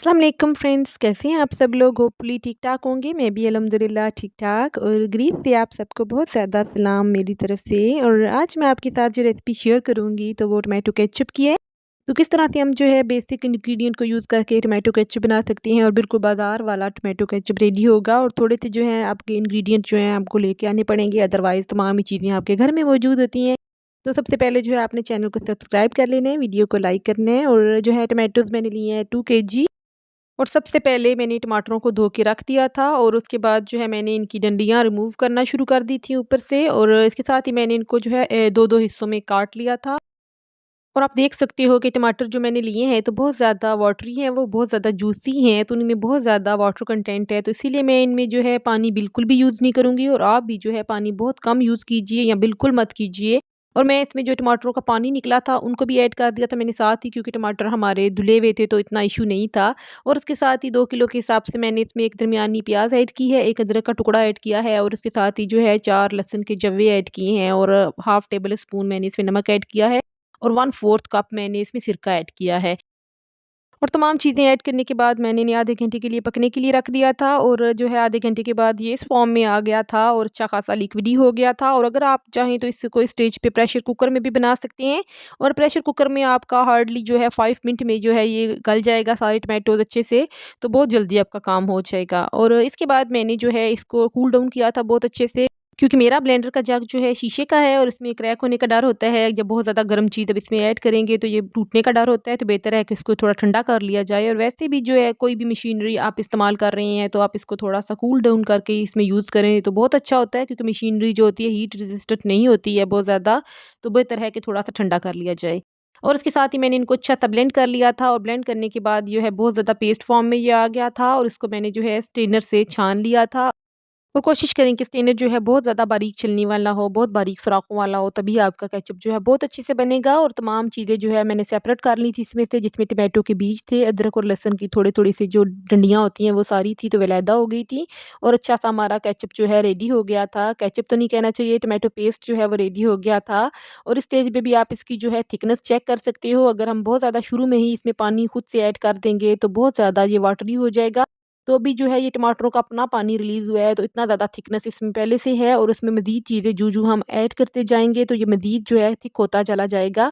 अस्सलाम वालेकुम फ्रेंड्स, कैसे हैं आप सब लोग? होपफुली ठीक-ठाक होंगे। मैं भी अल्हम्दुलिल्लाह ठीक-ठाक और ग्रीन पे आप सबको बहुत ज़्यादा सलाम मेरी तरफ से। और आज मैं आपके साथ जो रेसिपी शेयर करूँगी तो वो टोमेटो केचप की है। तो किस तरह से हम जो है बेसिक इंग्रीडिएंट को यूज़ करके टोमेटो केचप बना सकते हैं और बिल्कुल बाज़ार वाला टोमेटो केचप रेडी होगा। और थोड़े से जो है आपके इंग्रीडिएंट जो हैं आपको लेके आने पड़ेंगे, अदरवाइज़ तमाम ही चीज़ें आपके घर में मौजूद होती हैं। तो सबसे पहले जो है आपने चैनल को सब्सक्राइब कर लेना है, वीडियो को लाइक करना है। और जो है टोमेटोज़ मैंने लिए हैं 2 केजी। और सबसे पहले मैंने टमाटरों को धो के रख दिया था और उसके बाद जो है मैंने इनकी डंडियाँ रिमूव करना शुरू कर दी थी ऊपर से। और इसके साथ ही मैंने इनको जो है 2-2 हिस्सों में काट लिया था। और आप देख सकते हो कि टमाटर जो मैंने लिए हैं तो बहुत ज़्यादा वाटरी हैं, वो बहुत ज़्यादा जूसी हैं, तो उनमें बहुत ज़्यादा वाटर कंटेंट है, तो इसीलिए मैं इनमें जो है पानी बिल्कुल भी यूज़ नहीं करूँगी। और आप भी जो है पानी बहुत कम यूज़ कीजिए या बिल्कुल मत कीजिए। और मैं इसमें जो टमाटरों का पानी निकला था उनको भी ऐड कर दिया था मैंने साथ ही, क्योंकि टमाटर हमारे धुले हुए थे तो इतना इशू नहीं था। और उसके साथ ही 2 किलो के हिसाब से मैंने इसमें एक दरमियानी प्याज़ ऐड की है, 1 अदरक का टुकड़ा ऐड किया है और उसके साथ ही जो है 4 लहसुन के जव्वे ऐड किए हैं और हाफ़ टेबल स्पून मैंने इसमें नमक ऐड किया है। और 1/4 कप मैंने इसमें सिरका ऐड किया है। और तमाम चीज़ें ऐड करने के बाद मैंने इन्हें आधे घंटे के लिए पकने के लिए रख दिया था। और जो है आधे घंटे के बाद ये इस फॉर्म में आ गया था और अच्छा खासा लिक्विडी हो गया था। और अगर आप चाहें तो इसको स्टेज पे प्रेशर कुकर में भी बना सकते हैं। और प्रेशर कुकर में आपका हार्डली जो है 5 मिनट में जो है ये गल जाएगा सारे टमाटोज़ अच्छे से, तो बहुत जल्दी आपका काम हो जाएगा। और इसके बाद मैंने जो है इसको कूल डाउन किया था बहुत अच्छे से, क्योंकि मेरा ब्लेंडर का जग जो है शीशे का है और इसमें क्रैक होने का डर होता है। जब बहुत ज़्यादा गर्म चीज़ अब इसमें ऐड करेंगे तो ये टूटने का डर होता है, तो बेहतर है कि इसको थोड़ा ठंडा कर लिया जाए। और वैसे भी जो है कोई भी मशीनरी आप इस्तेमाल कर रहे हैं तो आप इसको थोड़ा-सा कूल डाउन करके ही इसमें यूज़ करें तो बहुत अच्छा होता है, क्योंकि मशीनरी जो होती है हीट रेजिस्टेंट नहीं होती है बहुत ज़्यादा, तो बेहतर है कि थोड़ा-सा ठंडा कर लिया जाए। और उसके साथ ही मैंने इनको अच्छा सा ब्लेंड कर लिया था और ब्लेंड करने के बाद जो है बहुत ज़्यादा पेस्ट फॉर्म में ये आ गया था। और इसको मैंने जो है स्ट्रेनर से छान लिया था। और कोशिश करें कि स्ट्रेनर जो है बहुत ज़्यादा बारीक छलनी वाला हो, बहुत बारीक सुराखों वाला हो, तभी आपका केचप जो है बहुत अच्छे से बनेगा। और तमाम चीज़ें जो है मैंने सेपरेट कर ली थी इसमें से, जिसमें टमाटो के बीज थे, अदरक और लहसुन की थोड़ी-थोड़ी सी जो डंडियाँ होती हैं वो सारी थी, तो वो अलहदा हो गई थी। और अच्छा-सा हमारा केचप जो है रेडी हो गया था। केचप तो नहीं कहना चाहिए, टमाटो पेस्ट जो है वो रेडी हो गया था। और इस स्टेज पे भी आप इसकी जो है थिकनेस चेक कर सकते हो। अगर हम बहुत ज़्यादा शुरू में ही इसमें पानी खुद से ऐड कर देंगे तो बहुत ज़्यादा ये वाटरी हो जाएगा। तो अभी जो है ये टमाटरों का अपना पानी रिलीज़ हुआ है, तो इतना ज़्यादा थिकनेस इसमें पहले से है और उसमें मज़ीद चीज़ें जो-जो हम ऐड करते जाएँगे तो ये मज़ीद जो है थिक होता चला जाएगा।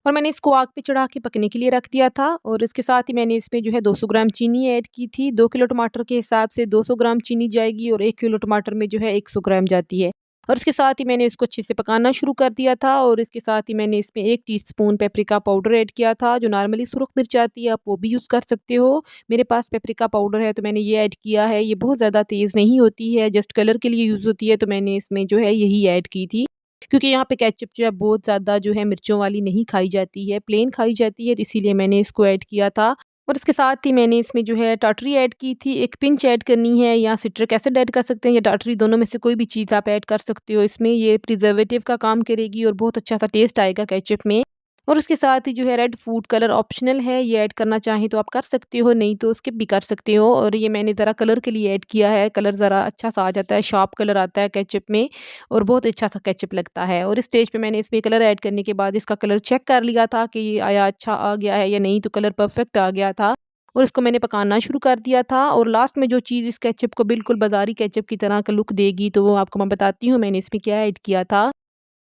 और मैंने इसको आग पे चढ़ा के पकने के लिए रख दिया था। और इसके साथ ही मैंने इसमें जो है 200 ग्राम चीनी ऐड की थी। 2 किलो टमाटर के हिसाब से 200 ग्राम चीनी जाएगी और 1 किलो टमाटर में जो है 100 ग्राम जाती है। और इसके साथ ही मैंने इसको अच्छे से पकाना शुरू कर दिया था। और इसके साथ ही मैंने इसमें 1 टीस्पून पेपरिका पाउडर ऐड किया था, जो नॉर्मली सुरख मिर्च आती है, आप वो भी यूज़ कर सकते हो। मेरे पास पेपरिका पाउडर है तो मैंने ये ऐड किया है। ये बहुत ज़्यादा तेज़ नहीं होती है, जस्ट कलर के लिए यूज़ होती है, तो मैंने इसमें जो है यही ऐड की थी। क्योंकि यहाँ पे केचप जो है बहुत ज़्यादा जो है मिर्चों वाली नहीं खाई जाती है, प्लेन खाई जाती है, तो इसीलिए मैंने इसको ऐड किया था। और इसके साथ ही मैंने इसमें जो है टाटरी ऐड की थी, 1 पिंच ऐड करनी है, या सिट्रिक एसिड ऐड कर सकते हैं या टाटरी, दोनों में से कोई भी चीज़ आप ऐड कर सकते हो इसमें। ये प्रिज़र्वेटिव का काम करेगी और बहुत अच्छा-सा टेस्ट आएगा केचप में। और उसके साथ ही जो है रेड फूड कलर ऑप्शनल है, ये ऐड करना चाहें तो आप कर सकते हो, नहीं तो स्किप भी कर सकते हो। और ये मैंने ज़रा कलर के लिए ऐड किया है, कलर ज़रा अच्छा-सा आ जाता है, शार्प कलर आता है केचप में और बहुत अच्छा-सा केचप लगता है। और इस स्टेज पे मैंने इसमें कलर ऐड करने के बाद इसका कलर चेक कर लिया था कि ये आया अच्छा आ गया है या नहीं, तो कलर परफेक्ट आ गया था। और इसको मैंने पकाना शुरू कर दिया था। और लास्ट में जो चीज़ इस केचप को बिल्कुल बाज़ारी केचप की तरह का लुक देगी, तो वो आपको मैं बताती हूँ मैंने इसमें क्या ऐड किया था।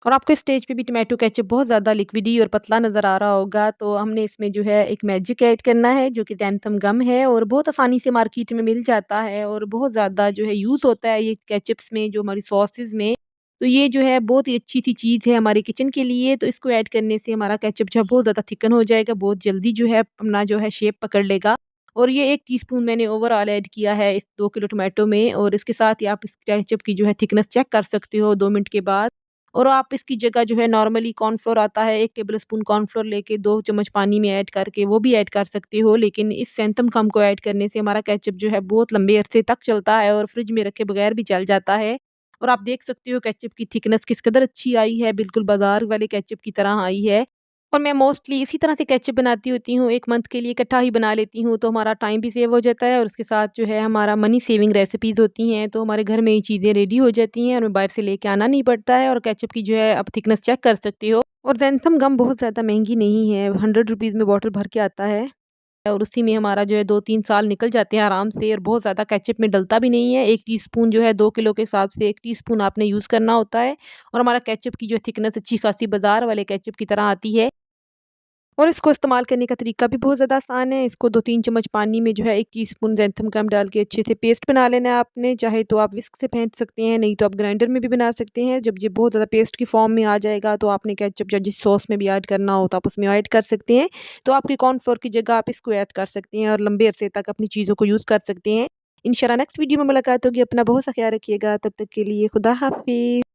और आपको स्टेज पे भी टोमेटो केचप बहुत ज़्यादा लिक्विडी और पतला नज़र आ रहा होगा, तो हमने इसमें जो है एक मैजिक ऐड करना है, जो कि ज़ैंथम गम है और बहुत आसानी से मार्केट में मिल जाता है और बहुत ज़्यादा जो है यूज़ होता है ये केचप्स में, जो हमारी सॉसेज़ में। तो ये जो है बहुत ही अच्छी-सी चीज़ है हमारे किचन के लिए, तो इसको ऐड करने से हमारा केचप जो है बहुत ज़्यादा थिकन हो जाएगा, बहुत जल्दी जो है अपना जो है शेप पकड़ लेगा। और ये 1 टीस्पून मैंने ओवरऑल ऐड किया है इस 2 किलो टोमेटो में। और इसके साथ ही आप इस केचप की जो है थिकनेस चेक कर सकते हो 2 मिनट के बाद। और आप इसकी जगह जो है नॉर्मली कॉर्नफ्लोर आता है, 1 टेबलस्पून कॉर्नफ्लोर लेके 2 चम्मच पानी में ऐड करके वो भी ऐड कर सकते हो। लेकिन इस सेंथम कम को ऐड करने से हमारा केचप जो है बहुत लंबे अरसे तक चलता है और फ्रिज में रखे बगैर भी चल जाता है। और आप देख सकते हो केचप की थिकनेस किस कदर अच्छी आई है, बिल्कुल बाज़ार वाले केचप की तरह आई है। और मैं मोस्टली इसी तरह से केचप बनाती होती हूँ, 1 मंथ के लिए इकट्ठा ही बना लेती हूँ, तो हमारा टाइम भी सेव हो जाता है और उसके साथ जो है हमारा मनी सेविंग रेसिपीज़ होती हैं, तो हमारे घर में ही चीज़ें रेडी हो जाती हैं और हमें बाहर से लेके आना नहीं पड़ता है। और केचप की जो है आप थिकनेस चेक कर सकते हो। और ज़ैंथम गम बहुत ज़्यादा महँगी नहीं है, ₹100 में बॉटल भर के आता है। और उसी में हमारा जो है 2-3 साल निकल जाते हैं आराम से और बहुत ज़्यादा केचअप में डलता भी नहीं है। 1 टीस्पून जो है 2 किलो के हिसाब से 1 टीस्पून आपने यूज़ करना होता है और हमारा केचअप की जो थिकनेस अच्छी खासी बाज़ार वाले केचअप की तरह आती है। और इसको इस्तेमाल करने का तरीका भी बहुत ज़्यादा आसान है। इसको 2-3 चम्मच पानी में जो है 1 टीस्पून ज़ैंथम गम डाल के अच्छे से पेस्ट बना लेना है आपने। चाहे तो आप विस्क से फेंट सकते हैं, नहीं तो आप ग्राइंडर में भी बना सकते हैं। जब ये बहुत ज़्यादा पेस्ट की फ़ॉर्म में आ जाएगा तो आपने केचअप या जिस सॉस में भी ऐड करना हो तो आप उसमें ऐड कर सकते हैं। तो आपकी कॉर्नफ्लोर की जगह आप इसको ऐड कर सकते हैं और लंबे अरसे तक अपनी चीज़ों को यूज़ कर सकते हैं। इंशाल्लाह नेक्स्ट वीडियो में मुलाकात होगी। अपना बहुत सा ख़्याल रखिएगा। तब तक के लिए खुदा हाफ़िज़।